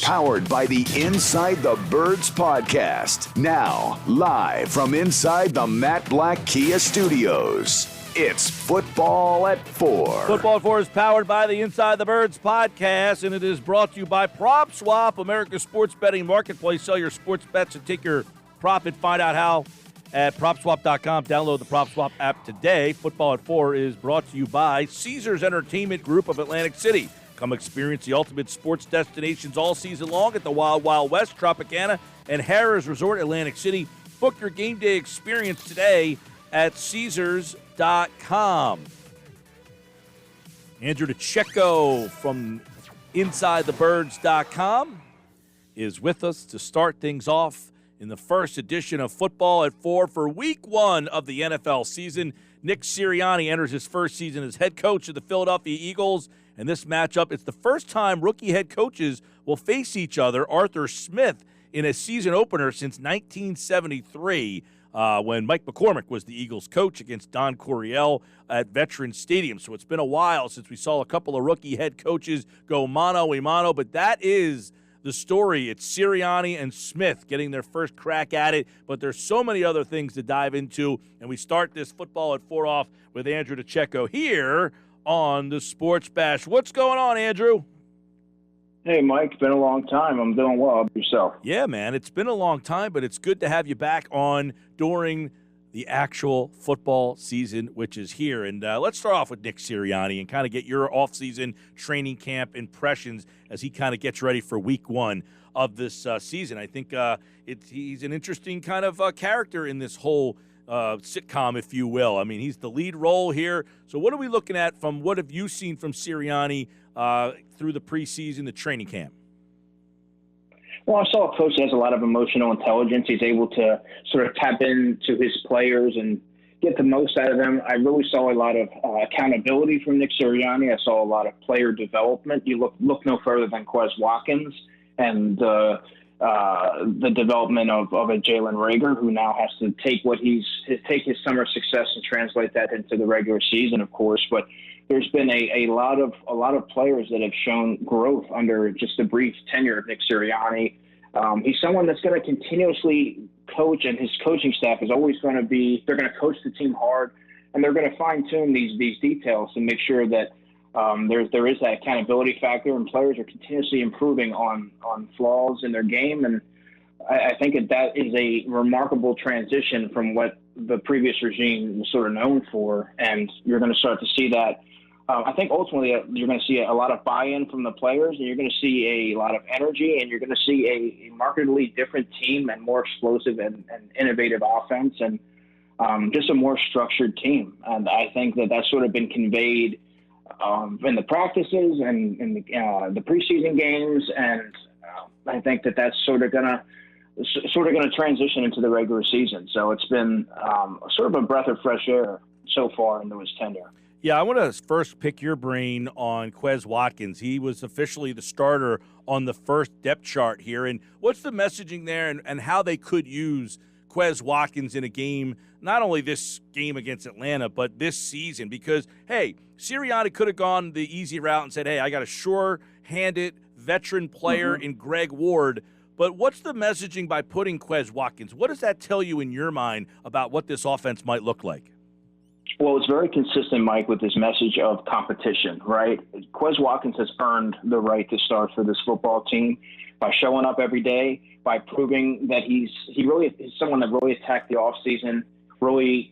Powered by the Inside the Birds podcast. Now, live from inside the Matt Black Kia Studios. It's Football at 4. Football at 4 is powered by the Inside the Birds podcast, and it is brought to you by PropSwap, America's sports betting marketplace. Sell your sports bets and take your profit. Find out how at PropSwap.com. Download the PropSwap app today. Football at 4 is brought to you by Caesars Entertainment Group of Atlantic City. Come experience the ultimate sports destinations all season long at the Wild Wild West, Tropicana, and Harrah's Resort, Atlantic City. Book your game day experience today at Caesars.com. Andrew DiCecco from InsideTheBirds.com is with us to start things off in the first edition of Football at 4 for Week 1 of the NFL season. Nick Sirianni enters his first season as head coach of the Philadelphia Eagles. And this matchup, it's the first time rookie head coaches will face each other, Arthur Smith, in a season opener since 1973 when Mike McCormick was the Eagles coach against Don Coryell at Veterans Stadium. So it's been a while since we saw a couple of rookie head coaches go mano-a-mano, but that is the story. It's Sirianni and Smith getting their first crack at it, but there's so many other things to dive into, and we start this Football at 4 off with Andrew DiCecco here on the Sports Bash. What's going on, Andrew? Hey, Mike. It's been a long time. I'm doing well. How about yourself? Yeah, man. It's been a long time, but it's good to have you back on during the actual football season, which is here. And let's start off with Nick Sirianni and kind of get your offseason training camp impressions as he kind of gets ready for Week 1 of this season. I think he's an interesting kind of character in this whole sitcom, if you will. I mean, he's the lead role here. So what are we looking at from what have you seen from Sirianni through the preseason, the training camp? Well, I saw a coach that has a lot of emotional intelligence. He's able to sort of tap into his players and get the most out of them. I really saw a lot of accountability from Nick Sirianni. I saw a lot of player development. You look no further than Quez Watkins and the development of a Jalen Reagor, who now has to take his summer success and translate that into the regular season, of course. But there's been a lot of players that have shown growth under just a brief tenure of Nick Sirianni. He's someone that's going to continuously coach, and his coaching staff is always going to be. They're going to coach the team hard, and they're going to fine tune these details to make sure that there is that accountability factor, and players are continuously improving on flaws in their game. And I think that is a remarkable transition from what the previous regime was sort of known for. And you're going to start to see that. I think ultimately you're going to see a lot of buy-in from the players, and you're going to see a lot of energy, and you're going to see a markedly different team and more explosive and innovative offense, and just a more structured team. And I think that's sort of been conveyed in the practices and in the preseason games, and I think that's sort of going to transition into the regular season. So it's been sort of a breath of fresh air so far into his tenure. Yeah, I want to first pick your brain on Quez Watkins. He was officially the starter on the first depth chart here. And what's the messaging there and how they could use Quez Watkins in a game, not only this game against Atlanta, but this season? Because, hey, Sirianni could have gone the easy route and said, hey, I got a sure-handed veteran player in Greg Ward. But what's the messaging by putting Quez Watkins? What does that tell you in your mind about what this offense might look like? Well, it's very consistent, Mike, with this message of competition, right? Quez Watkins has earned the right to start for this football team by showing up every day, by proving that he really is someone that really attacked the offseason, really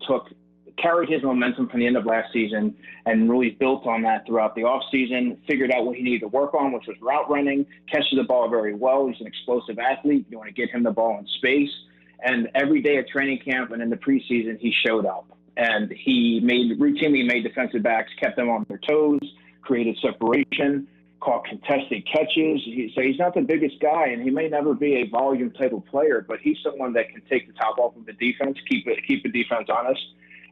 carried his momentum from the end of last season and really built on that throughout the offseason, figured out what he needed to work on, which was route running, catches the ball very well. He's an explosive athlete. You want to get him the ball in space. And every day at training camp and in the preseason, he showed up. And he routinely made defensive backs, kept them on their toes, created separation, caught contested catches. So he's not the biggest guy, and he may never be a volume title player, but he's someone that can take the top off of the defense, keep the defense honest.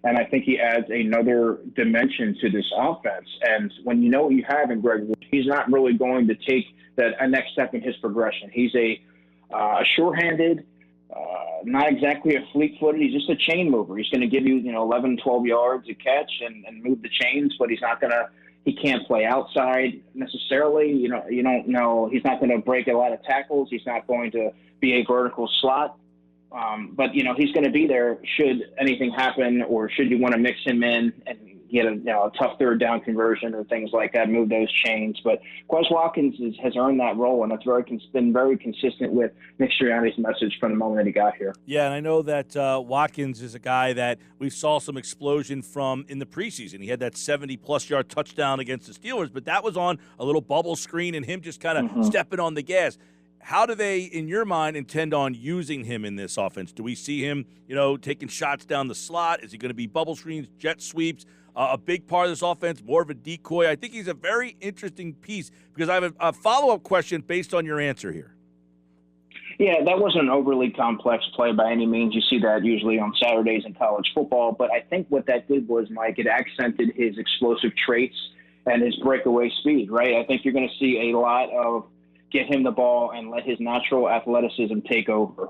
And I think he adds another dimension to this offense. And when you know what you have in Greg Wood, he's not really going to take a next step in his progression. He's a sure-handed, not exactly a fleet-footed. He's just a chain mover. He's going to give you, 11, 12 yards a catch and move the chains, but he's not going to He can't play outside necessarily. You don't know. He's not going to break a lot of tackles. He's not going to be a vertical slot. But he's going to be there should anything happen, or should you want to mix him in and get a tough third down conversion or things like that, move those chains. But Quez Watkins has earned that role, and it's been very consistent with Nick Sirianni's message from the moment that he got here. Yeah, and I know that Watkins is a guy that we saw some explosion from in the preseason. He had that 70-plus yard touchdown against the Steelers, but that was on a little bubble screen and him just kind of stepping on the gas. How do they, in your mind, intend on using him in this offense? Do we see him, taking shots down the slot? Is he going to be bubble screens, jet sweeps? A big part of this offense, more of a decoy? I think he's a very interesting piece because I have a follow-up question based on your answer here. Yeah, that wasn't an overly complex play by any means. You see that usually on Saturdays in college football. But I think what that did was, Mike, it accented his explosive traits and his breakaway speed, right? I think you're going to see a lot of get him the ball and let his natural athleticism take over.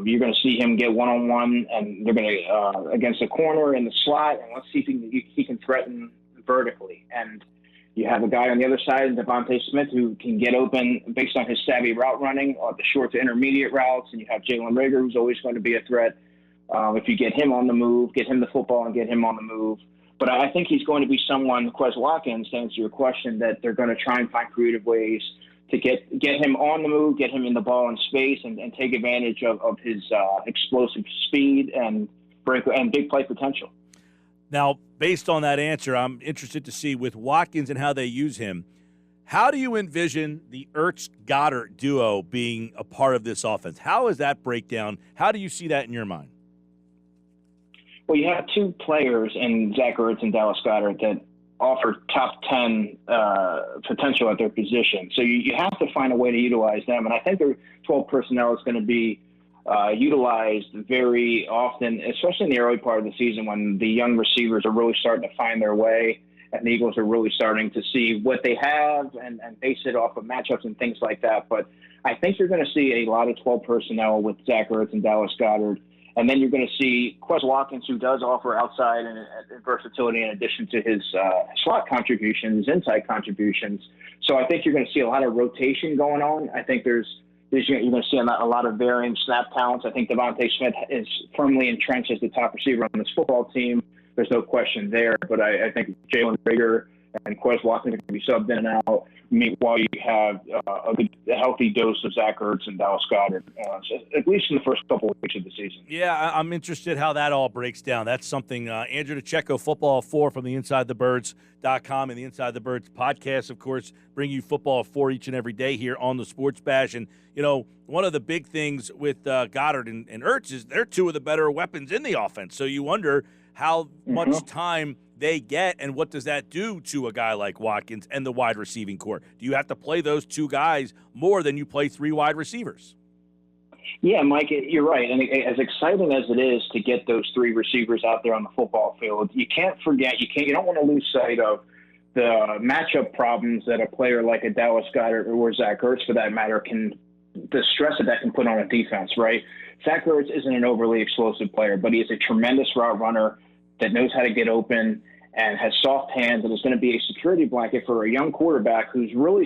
You're going to see him get one-on-one, and they're going to against the corner in the slot, and let's see if he can threaten vertically. And you have a guy on the other side, Devontae Smith, who can get open based on his savvy route running, the short to intermediate routes, and you have Jalen Reagor, who's always going to be a threat. If you get him on the move, get him the football and get him on the move. But I think he's going to be someone, Quez Watkins, to answer your question, that they're going to try and find creative ways to get him on the move, get him in the ball in space, and take advantage of his explosive speed and big play potential. Now, based on that answer, I'm interested to see with Watkins and how they use him, how do you envision the Ertz-Goddard duo being a part of this offense? How is that breakdown? How do you see that in your mind? Well, you have two players in Zach Ertz and Dallas Goedert that offer top 10 potential at their position. So you have to find a way to utilize them. And I think their 12 personnel is going to be utilized very often, especially in the early part of the season when the young receivers are really starting to find their way and the Eagles are really starting to see what they have and base it off of matchups and things like that. But I think you're going to see a lot of 12 personnel with Zach Ertz and Dallas Goedert. And then you're going to see Quez Watkins, who does offer outside and versatility in addition to his slot contributions, inside contributions. So I think you're going to see a lot of rotation going on. I think you're going to see a lot of varying snap counts. I think Devontae Smith is firmly entrenched as the top receiver on this football team. There's no question there. But I think Jalen Reagor and Quez Watkins are going to be subbed in and out while you have a healthy dose of Zach Ertz and Dallas Goedert, at least in the first couple of weeks of the season. Yeah, I'm interested how that all breaks down. That's something Andrew DiCecco, Football at 4 from the InsideTheBirds.com and the Inside the Birds podcast, of course, bring you Football at 4 each and every day here on the Sports Bash. And, one of the big things with Goddard and Ertz is they're two of the better weapons in the offense. So you wonder how much time they get, and what does that do to a guy like Watkins and the wide receiving core? Do you have to play those two guys more than you play three wide receivers? Yeah, Mike, you're right. And as exciting as it is to get those three receivers out there on the football field, you can't forget, you don't want to lose sight of the matchup problems that a player like a Dallas Goedert or Zach Ertz, for that matter, the stress that can put on a defense, right? Zach Ertz isn't an overly explosive player, but he is a tremendous route runner that knows how to get open and has soft hands and is going to be a security blanket for a young quarterback who's really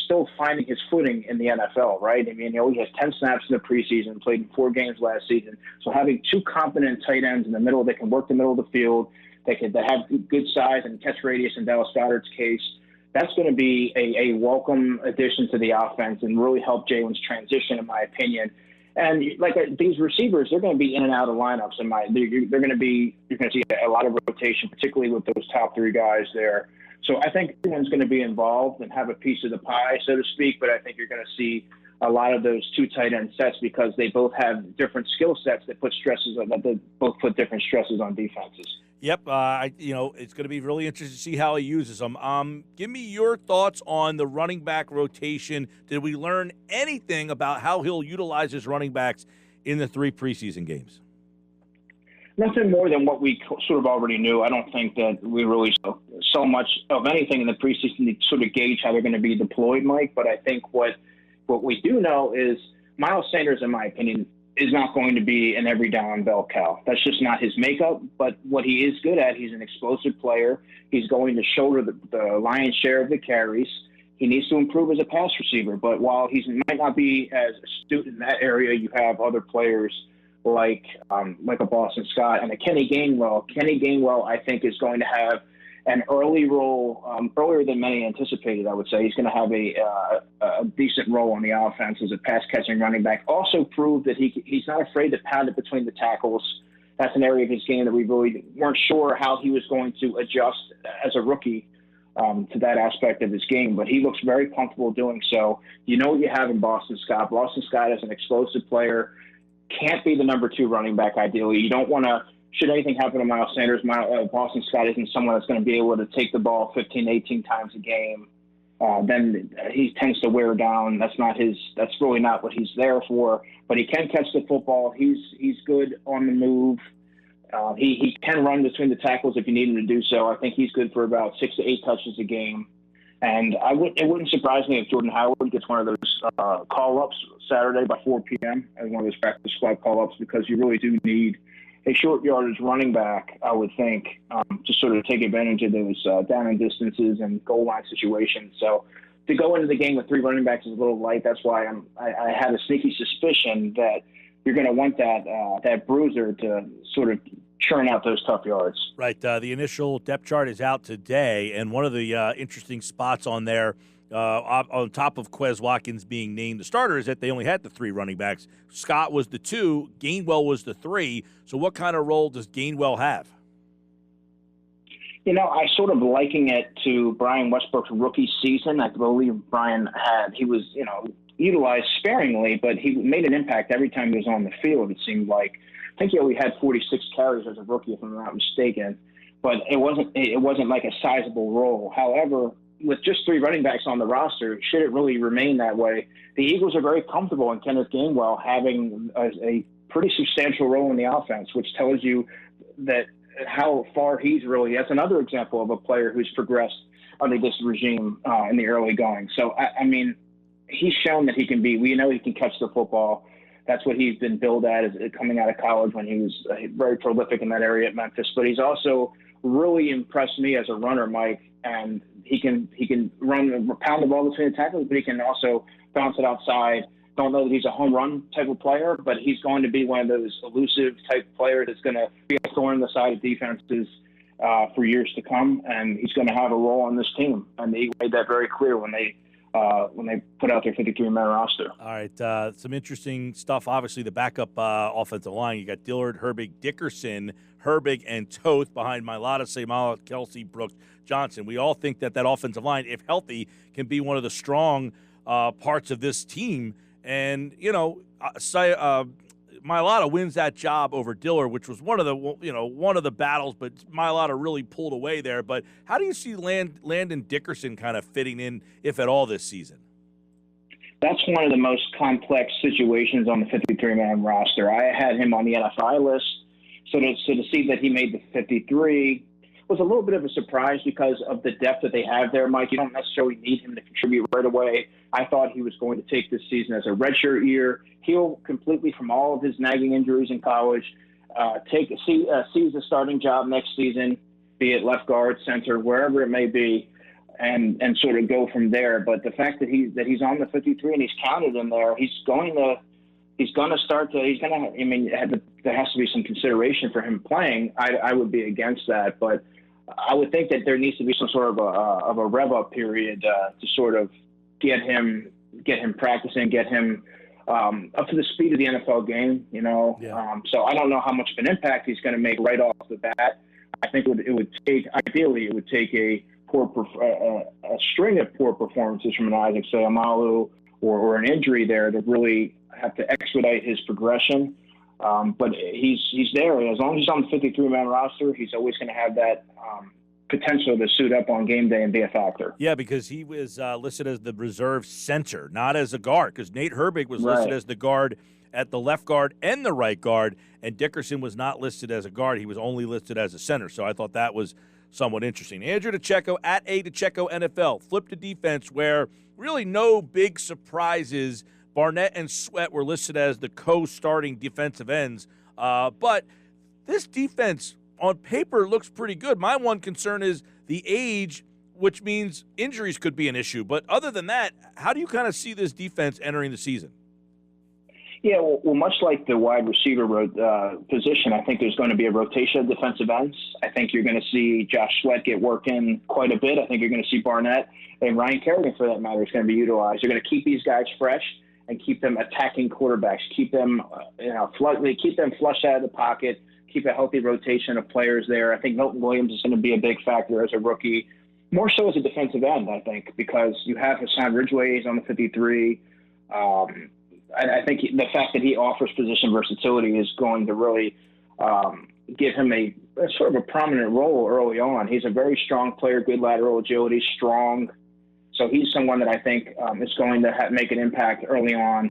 still finding his footing in the NFL, right? I mean, he has 10 snaps in the preseason, played in 4 games last season. So having two competent tight ends in the middle that can work the middle of the field, that have good size and catch radius in Dallas Goedert's case, that's going to be a welcome addition to the offense and really help Jalen's transition, in my opinion. And these receivers, they're going to be in and out of lineups. You're going to see a lot of rotation, particularly with those top 3 guys there. So I think everyone's going to be involved and have a piece of the pie, so to speak. But I think you're going to see a lot of those 2 tight end sets because they both have different skill sets that both put different stresses on defenses. Yep, it's going to be really interesting to see how he uses them. Give me your thoughts on the running back rotation. Did we learn anything about how he'll utilize his running backs in the 3 preseason games? Nothing more than what we sort of already knew. I don't think that we really saw much of anything in the preseason to sort of gauge how they're going to be deployed, Mike. But I think what we do know is Miles Sanders, in my opinion, is not going to be an every down bell cow. That's just not his makeup. But what he is good at, he's an explosive player. He's going to shoulder the lion's share of the carries. He needs to improve as a pass receiver. But while he might not be as astute in that area, you have other players like a Boston Scott and a Kenny Gainwell. Kenny Gainwell, I think, is going to have an early role, earlier than many anticipated, I would say. He's going to have a decent role on the offense as a pass-catching running back. Also proved that he's not afraid to pound it between the tackles. That's an area of his game that we really weren't sure how he was going to adjust as a rookie to that aspect of his game. But he looks very comfortable doing so. You know what you have in Boston Scott. Boston Scott is an explosive player, can't be the number 2 running back ideally. You don't want to, should anything happen to Miles Sanders, Boston Scott isn't someone that's going to be able to take the ball 15, 18 times a game. Then he tends to wear down. That's really not what he's there for. But he can catch the football. He's good on the move. He can run between the tackles if you need him to do so. I think he's good for about 6 to 8 touches a game. And it wouldn't surprise me if Jordan Howard gets one of those call-ups Saturday by 4 p.m. as one of those practice squad call-ups, because you really do need a short yardage running back, I would think, to sort of take advantage of those down and distances and goal line situations. So to go into the game with 3 running backs is a little light. That's why I had a sneaky suspicion that you're going to want that bruiser to sort of churn out those tough yards. Right. The initial depth chart is out today, and one of the interesting spots on there, on top of Quez Watkins being named the starter, is that they only had the 3 running backs. Scott was the 2, Gainwell was the 3. So what kind of role does Gainwell have? You know, I sort of liken it to Brian Westbrook's rookie season. I believe he was, utilized sparingly, but he made an impact every time he was on the field, it seemed like. I think he only had 46 carries as a rookie, if I'm not mistaken, but it wasn't like a sizable role. However, with just 3 running backs on the roster, should it really remain that way, the Eagles are very comfortable in Kenneth Gainwell having a pretty substantial role in the offense, which tells you that how far that's another example of a player who's progressed under this regime in the early going. So, I mean, he's shown that he can we know he can catch the football. That's what he's been billed at coming out of college when he was very prolific in that area at Memphis. But he's also really impressed me as a runner, Mike, and he can pound the ball between the tackles, but he can also bounce it outside. Don't know that he's a home run type of player, but he's going to be one of those elusive type players that's going to be a thorn in the side of defenses for years to come, and he's going to have a role on this team. And they made that very clear when they put out their 53-man roster. All right, some interesting stuff. Obviously, the backup offensive line. You got Dillard, Herbig, Dickerson, Herbig, and Toth behind Mailata, Seumalo, Kelsey, Brooks, Johnson. We all think that offensive line, if healthy, can be one of the strong parts of this team. And, Mailata wins that job over Dillard, which was one of the battles, but Mailata really pulled away there. But how do you see Landon Dickerson kind of fitting in, if at all, this season? That's one of the most complex situations on the 53-man roster. I had him on the NFI list, so to see that he made the 53 was a little bit of a surprise because of the depth that they have there, Mike. You don't necessarily need him to contribute right away. I thought he was going to take this season as a redshirt year, heal completely from all of his nagging injuries in college, seize a starting job next season, be it left guard, center, wherever it may be, and sort of go from there. But the fact that he's on the 53 and he's counted in there, there has to be some consideration for him playing. I would be against that, but I would think that there needs to be some sort of a rev up period to sort of get him practicing, get him up to the speed of the NFL game. So I don't know how much of an impact he's going to make right off the bat. I think it would take a string of poor performances from an Isaac Seumalo or an injury there to really have to expedite his progression. But he's there. As long as he's on the 53-man roster, he's always going to have that potential to suit up on game day and be a factor. Yeah, because he was listed as the reserve center, not as a guard, because Nate Herbig was listed as the guard at the left guard and the right guard, and Dickerson was not listed as a guard. He was only listed as a center. So I thought that was somewhat interesting. Andrew DiCecco at DiCecco NFL. Flip to defense, where really no big surprises, Barnett and Sweat were listed as the co-starting defensive ends. But this defense on paper looks pretty good. My one concern is the age, which means injuries could be an issue. But other than that, how do you kind of see this defense entering the season? Yeah, well, much like the wide receiver position, I think there's going to be a rotation of defensive ends. I think you're going to see Josh Sweat get work in quite a bit. I think you're going to see Barnett and Ryan Kerrigan, for that matter, is going to be utilized. You're going to keep these guys fresh and keep them attacking quarterbacks, keep them, keep them flushed out of the pocket, keep a healthy rotation of players there. I think Milton Williams is going to be a big factor as a rookie, more so as a defensive end, I think, because you have Hassan Ridgway on the 53. I think the fact that he offers position versatility is going to really give him a sort of a prominent role early on. He's a very strong player, good lateral agility, strong. So he's someone that I think is going to make an impact early on.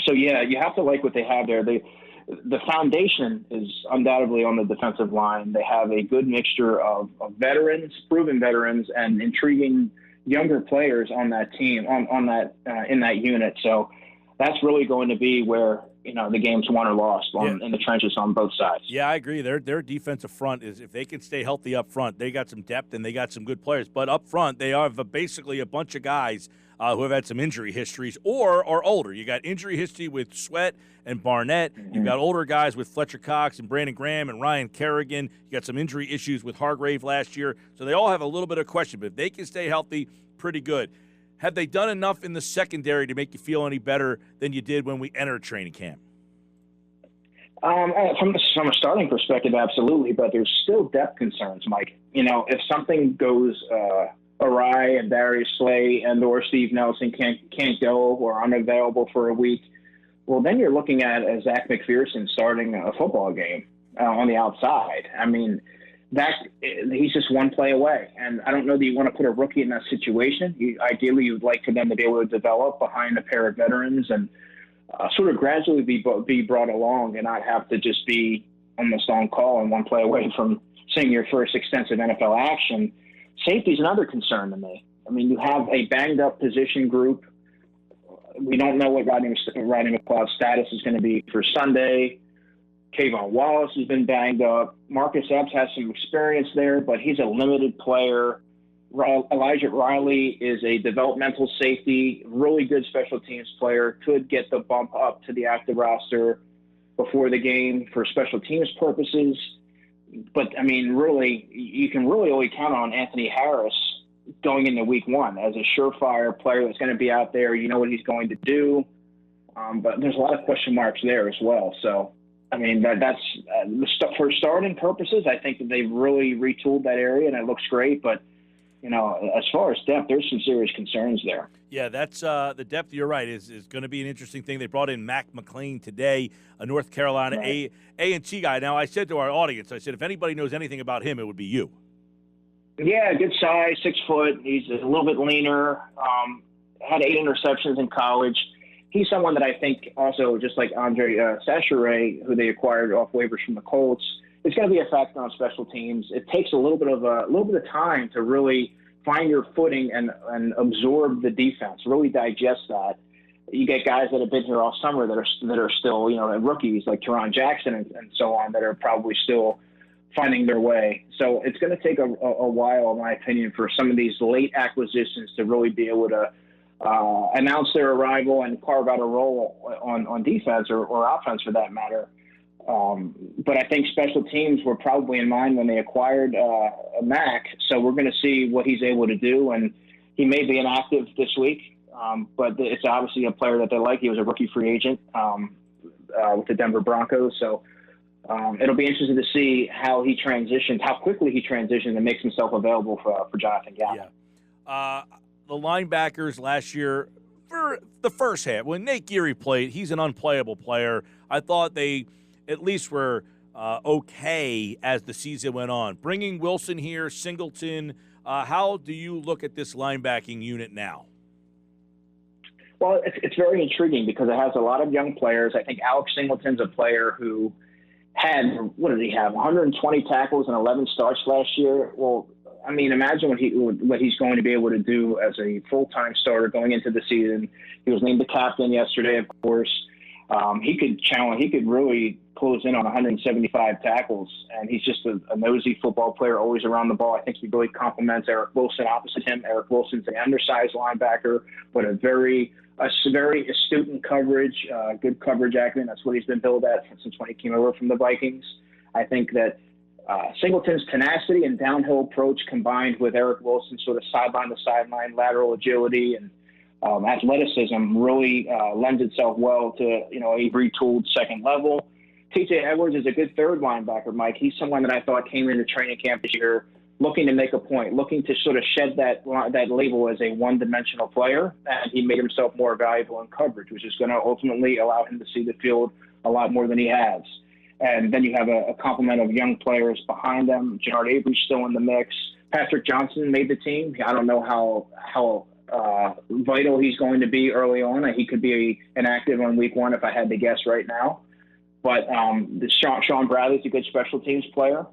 So, yeah, you have to like what they have there. The foundation is undoubtedly on the defensive line. They have a good mixture of veterans, proven veterans, and intriguing younger players on that team, in that unit. So that's really going to be where, the game's won or lost in the trenches on both sides. Yeah, I agree. Their defensive front is, if they can stay healthy up front, they got some depth and they got some good players. But up front, they have basically a bunch of guys who have had some injury histories or are older. You got injury history with Sweat and Barnett. Mm-hmm. You've got older guys with Fletcher Cox and Brandon Graham and Ryan Kerrigan. You got some injury issues with Hargrave last year. So they all have a little bit of question. But if they can stay healthy, pretty good. Have they done enough in the secondary to make you feel any better than you did when we entered training camp? From a starting perspective, absolutely, but there's still depth concerns, Mike. If something goes awry and Darius Slay and or Steve Nelson can't go or are unavailable for a week, well, then you're looking at Zach McPherson starting a football game on the outside. I mean, he's just one play away, and I don't know that you want to put a rookie in that situation. Ideally, you'd like for them to be able to develop behind a pair of veterans and sort of gradually be brought along and not have to just be almost on call and one play away from seeing your first extensive NFL action. Safety is another concern to me. I mean, you have a banged-up position group. We don't know what Rodney McLeod's status is going to be for Sunday. Kayvon Wallace has been banged up. Marcus Epps has some experience there, but he's a limited player. Elijah Riley is a developmental safety, really good special teams player, could get the bump up to the active roster before the game for special teams purposes. But, I mean, really, you can really only count on Anthony Harris going into week one as a surefire player that's going to be out there. You know what he's going to do. But there's a lot of question marks there as well. So, I mean, that's for starting purposes, I think that they've really retooled that area, and it looks great. But, as far as depth, there's some serious concerns there. Yeah, that's the depth, you're right, is going to be an interesting thing. They brought in Mclean today, a North Carolina A&T guy. Now, I said to our audience, if anybody knows anything about him, it would be you. Yeah, good size, 6 foot. He's a little bit leaner, had 8 interceptions in college. He's someone that I think also, just like Andre Sachere, who they acquired off waivers from the Colts, is going to be a factor on special teams. It takes a little bit of time to really find your footing and absorb the defense, really digest that. You get guys that have been here all summer that are still, rookies like Teron Jackson and so on that are probably still finding their way. So it's going to take a while, in my opinion, for some of these late acquisitions to really be able to announce their arrival and carve out a role on defense or offense for that matter. But I think special teams were probably in mind when they acquired Mac. So we're going to see what he's able to do. And he may be inactive this week, but it's obviously a player that they like. He was a rookie free agent with the Denver Broncos. So it'll be interesting to see how quickly he transitions and makes himself available for Jonathan Gannon. Yeah. The linebackers last year, for the first half, when Nate Geary played, he's an unplayable player. I thought they at least were okay as the season went on. Bringing Wilson here, Singleton, how do you look at this linebacking unit now? Well, it's very intriguing because it has a lot of young players. I think Alex Singleton's a player who had, 120 tackles and 11 starts last year. Well, I mean, imagine what he's going to be able to do as a full-time starter going into the season. He was named the captain yesterday, of course. He could really close in on 175 tackles, and he's just a nosy football player, always around the ball. I think he really complements Eric Wilson opposite him. Eric Wilson's an undersized linebacker, but a very astute in coverage, good coverage acumen. That's what he's been billed at since when he came over from the Vikings. I think that Singleton's tenacity and downhill approach combined with Eric Wilson's sort of sideline-to-sideline lateral agility and athleticism really lends itself well to, a retooled second level. TJ Edwards is a good third linebacker, Mike. He's someone that I thought came into training camp this year looking to make a point, looking to sort of shed that label as a one-dimensional player, and he made himself more valuable in coverage, which is going to ultimately allow him to see the field a lot more than he has. And then you have a complement of young players behind them. Gennard Avery still in the mix. Patrick Johnson made the team. I don't know how vital he's going to be early on. He could be inactive on week one if I had to guess right now. But Sean Bradley's a good special teams player.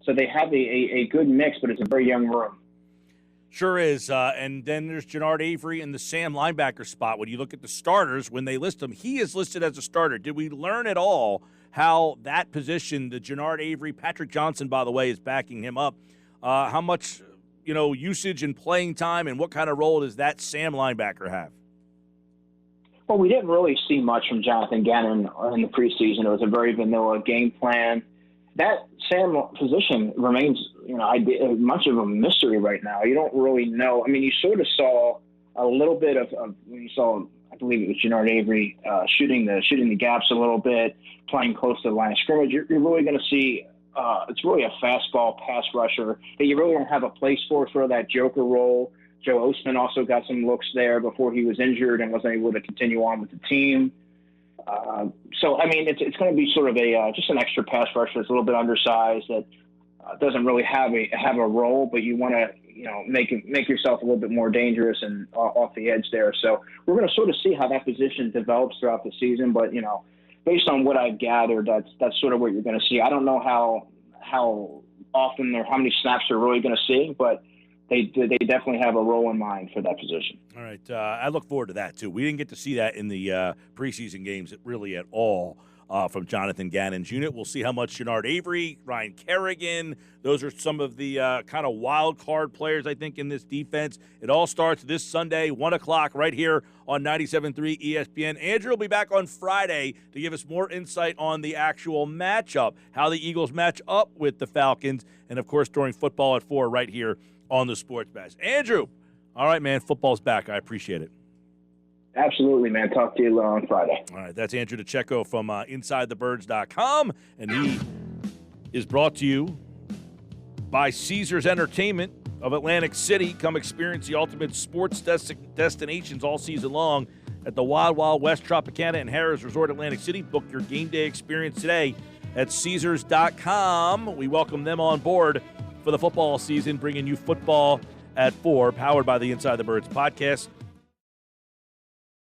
So they have a good mix, but it's a very young room. Sure is. And then there's Gennard Avery in the Sam linebacker spot. When you look at the starters, when they list him, he is listed as a starter. Did we learn at all how that position, the Gennard Avery, Patrick Johnson, by the way, is backing him up? How much, usage and playing time, and what kind of role does that Sam linebacker have? Well, we didn't really see much from Jonathan Gannon in the preseason. It was a very vanilla game plan. That Sam position remains, much of a mystery right now. You don't really know. I mean, you sort of saw a little bit of when you saw, I believe it was Gennard Avery shooting the gaps a little bit, playing close to the line of scrimmage. You're really going to see it's really a fastball pass rusher that you really don't have a place for that joker role. Joe Ostman also got some looks there before he was injured and wasn't able to continue on with the team. So, I mean, it's going to be sort of just an extra pass rusher that's a little bit undersized that doesn't really have a role, but you want to, make yourself a little bit more dangerous and off the edge there. So we're going to sort of see how that position develops throughout the season. But, based on what I've gathered, that's sort of what you're going to see. I don't know how often or how many snaps they're really going to see, but they definitely have a role in mind for that position. All right. I look forward to that, too. We didn't get to see that in the preseason games really at all from Jonathan Gannon's unit. We'll see how much Gennard Avery, Ryan Kerrigan, those are some of the kind of wild card players, I think, in this defense. It all starts this Sunday, 1 o'clock, right here on 97.3 ESPN. Andrew will be back on Friday to give us more insight on the actual matchup, how the Eagles match up with the Falcons, and, of course, during football at 4 right here on the Sports Bash. Andrew, all right, man, football's back. I appreciate it. Absolutely, man. Talk to you on Friday. All right, that's Andrew DiCecco from InsideTheBirds.com, and he is brought to you by Caesars Entertainment of Atlantic City. Come experience the ultimate sports destinations all season long at the Wild Wild West Tropicana and Harrah's Resort Atlantic City. Book your game day experience today at Caesars.com. We welcome them on board for the football season, bringing you football at 4, powered by the Inside the Birds podcast.